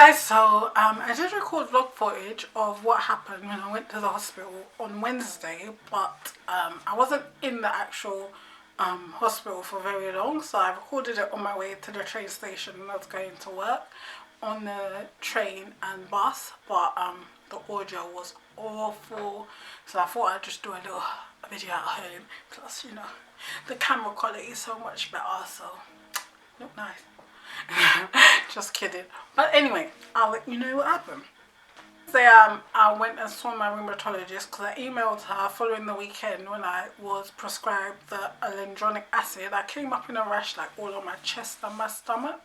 Guys, so I did record vlog footage of what happened when I went to the hospital on Wednesday, but I wasn't in the actual hospital for very long, so I recorded it on my way to the train station when I was going to work on the train and bus, but the audio was awful, so I thought I'd just do a little video at home. Plus, you know, the camera quality is so much better, so look nice. Just kidding. But anyway, I'll let you know what happened. So I went and saw my rheumatologist because I emailed her following the weekend when I was prescribed the hyaluronic acid. I came up in a rash like all on my chest and my stomach.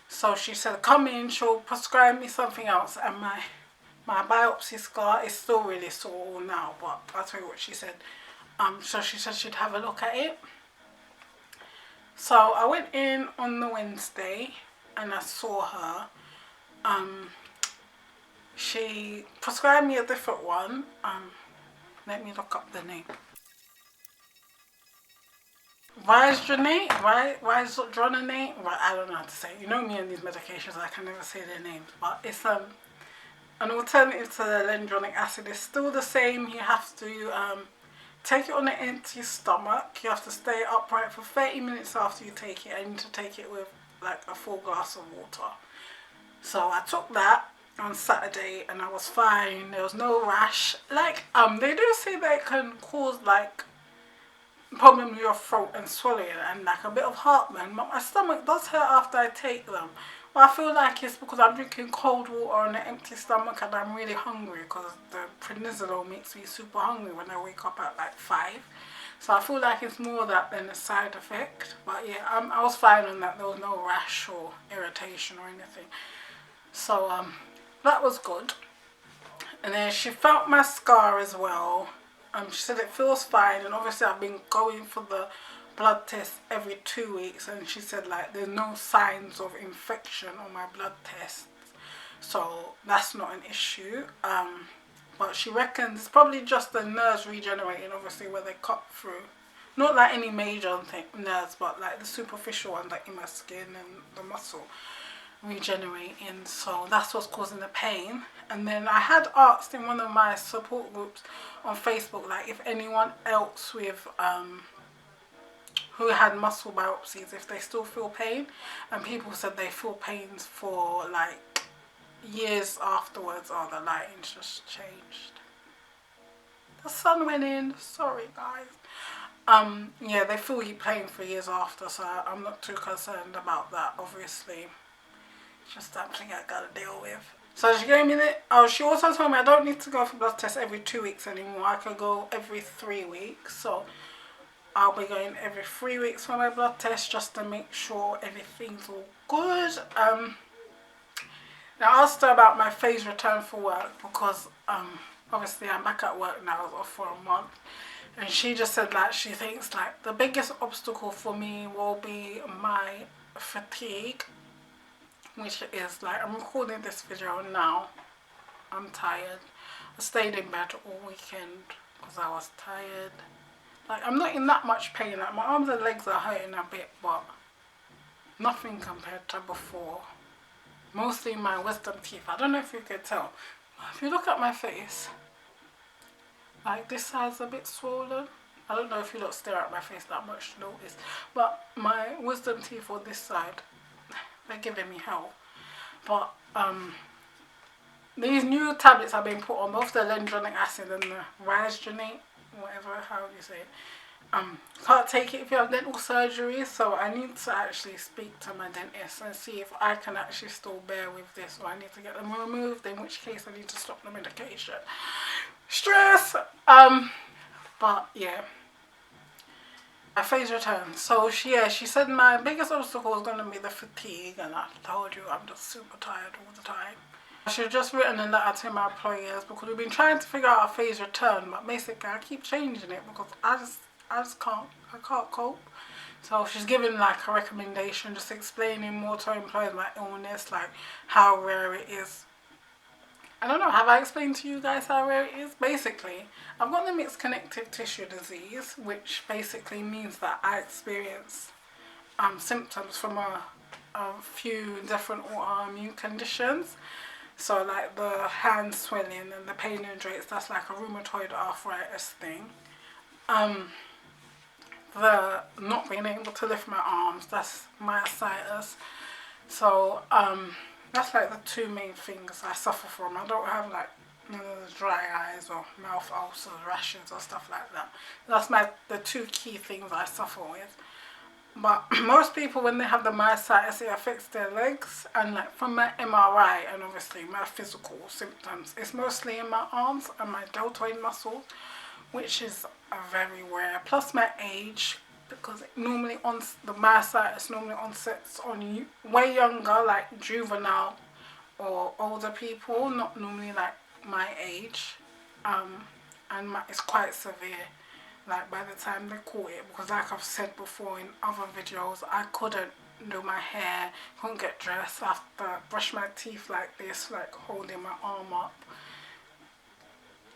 So she said, come in, she'll prescribe me something else. And my biopsy scar is still really sore now, but I'll tell you what she said. So she said she'd have a look at it. So I went in on the Wednesday and I saw her. She prescribed me a different one. Let me look up the name. Rhuematologist, right, I don't know how to say it. You know me and these medications, I can never say their names. But it's an alternative to the hyaluronic acid. It's still the same. You have to take it on an empty stomach. You have to stay upright for 30 minutes after you take it, and you need to take it with like a full glass of water. So I took that on Saturday and I was fine. There was no rash. Like they do say that it can cause like problem with your throat and swallowing and like a bit of heartburn, but my stomach does hurt after I take them. But I feel like it's because I'm drinking cold water on an empty stomach and I'm really hungry, because the prednisolone makes me super hungry when I wake up at like 5. So I feel like it's more that than a side effect. But yeah, I was fine on that. There was no rash or irritation or anything. So that was good. And then she felt my scar as well. She said it feels fine, and obviously I've been going for the blood test every 2 weeks, and she said like there's no signs of infection on my blood tests, so that's not an issue. But she reckons it's probably just the nerves regenerating, obviously, where they cut through. Not like any major nerves, but like the superficial ones, like in my skin and the muscle regenerating. So that's what's causing the pain. And then I had asked in one of my support groups on Facebook, like if anyone else with who had muscle biopsies, if they still feel pain, and people said they feel pains for like years afterwards. Oh, the lighting's just changed. The sun went in. Sorry guys. Yeah, they feel you pain for years after, so I'm not too concerned about that. Obviously, it's just something I gotta deal with. So she gave me the. Oh, she also told me I don't need to go for blood tests every 2 weeks anymore. I can go every 3 weeks. So I'll be going every 3 weeks for my blood test just to make sure everything's all good. Now I asked her about my phase return for work, because obviously I'm back at work now. I was off for a month, and she just said that she thinks like the biggest obstacle for me will be my fatigue, which is like, I'm recording this video now. I'm tired. I stayed in bed all weekend because I was tired. Like, I'm not in that much pain. Like, my arms and legs are hurting a bit, but nothing compared to before. Mostly my wisdom teeth. I don't know if you can tell. If you look at my face, like this side's a bit swollen. I don't know if you don't stare at my face that much to notice, but my wisdom teeth on this side, they're giving me hell. But these new tablets have been put on, both the hyaluronic acid and the Rhuematologist, whatever, how you say it. Can't take it if you have dental surgery, so I need to actually speak to my dentist and see if I can actually still bear with this, or I need to get them removed, in which case I need to stop the medication. Stress! But yeah, my phase return. So she said my biggest obstacle is going to be the fatigue, and I told you I'm just super tired all the time. She's just written a letter to my employers, because we've been trying to figure out a phase return, but basically I keep changing it because I just can't cope. So she's given like a recommendation, just explaining more to employers my illness, like how rare it is. I don't know, have I explained to you guys how rare it is? Basically, I've got the mixed connective tissue disease, which basically means that I experience symptoms from a a few different autoimmune conditions. So like the hand swelling and the pain in joints, that's like a rheumatoid arthritis thing. The not being able to lift my arms, that's myositis. So that's like the two main things I suffer from. I don't have like none of the dry eyes or mouth ulcers, rashes or stuff like that. That's the two key things I suffer with. But most people, when they have the myositis, it affects their legs. And like from my MRI and obviously my physical symptoms, it's mostly in my arms and my deltoid muscles, which is very rare. Plus my age, because the myositis normally onsets on way younger, like juvenile or older people, not normally like my age. It's quite severe. Like by the time they caught it, because like I've said before in other videos, I couldn't do my hair, couldn't get dressed, I have to brush my teeth like this, like holding my arm up.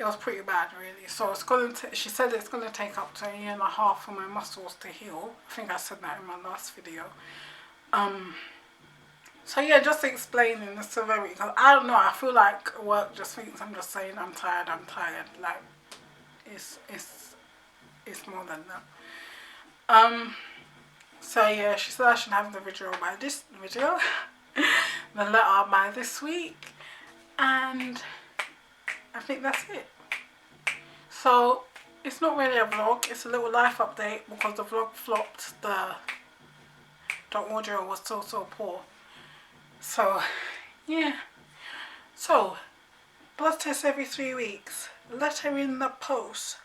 It was pretty bad really. So it's going to, she said it's going to take up to 1.5 years for my muscles to heal. I think I said that in my last video. So yeah, just explaining the severity, because I don't know, I feel like work just thinks I'm just saying I'm tired. Like it's more than that. So yeah, she said I should have the video by this video, the letter by this week, and I think that's it. So it's not really a vlog, it's a little life update because the vlog flopped. The audio was so poor. So yeah. So blood test every 3 weeks. Letter in the post.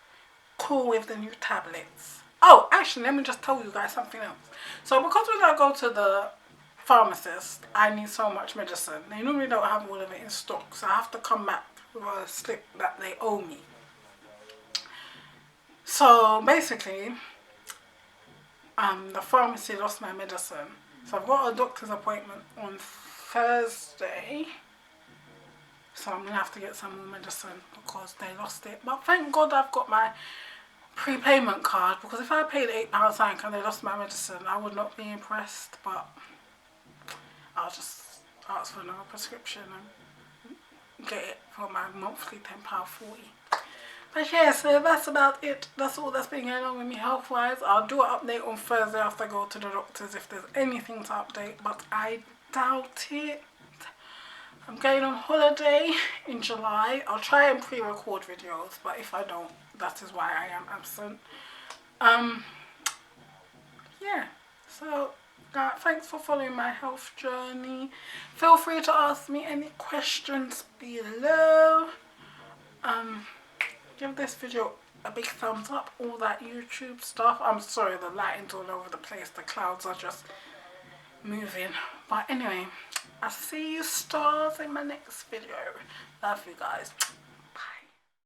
Cool with the new tablets. Oh, actually, let me just tell you guys something else. So because when I go to the pharmacist, I need so much medicine. They normally don't have all of it in stock, so I have to come back with a slip that they owe me. So basically, the pharmacy lost my medicine. So I've got a doctor's appointment on Thursday. So I'm going to have to get some more medicine because they lost it. But thank God I've got my prepayment card, because if I paid £8 tank and they lost my medicine, I would not be impressed. But I'll just ask for another prescription and get it for my monthly £10.40. But yeah, so that's about it. That's all that's been going on with me health wise. I'll do an update on Thursday after I go to the doctors if there's anything to update, but I doubt it. I'm going on holiday in July. I'll try and pre-record videos, but if I don't, that is why I am absent. Yeah, so thanks for following my health journey. Feel free to ask me any questions below. Give this video a big thumbs up, all that YouTube stuff. I'm sorry, the lighting's all over the place, the clouds are just moving. But anyway, I'll see you stars in my next video. Love you guys.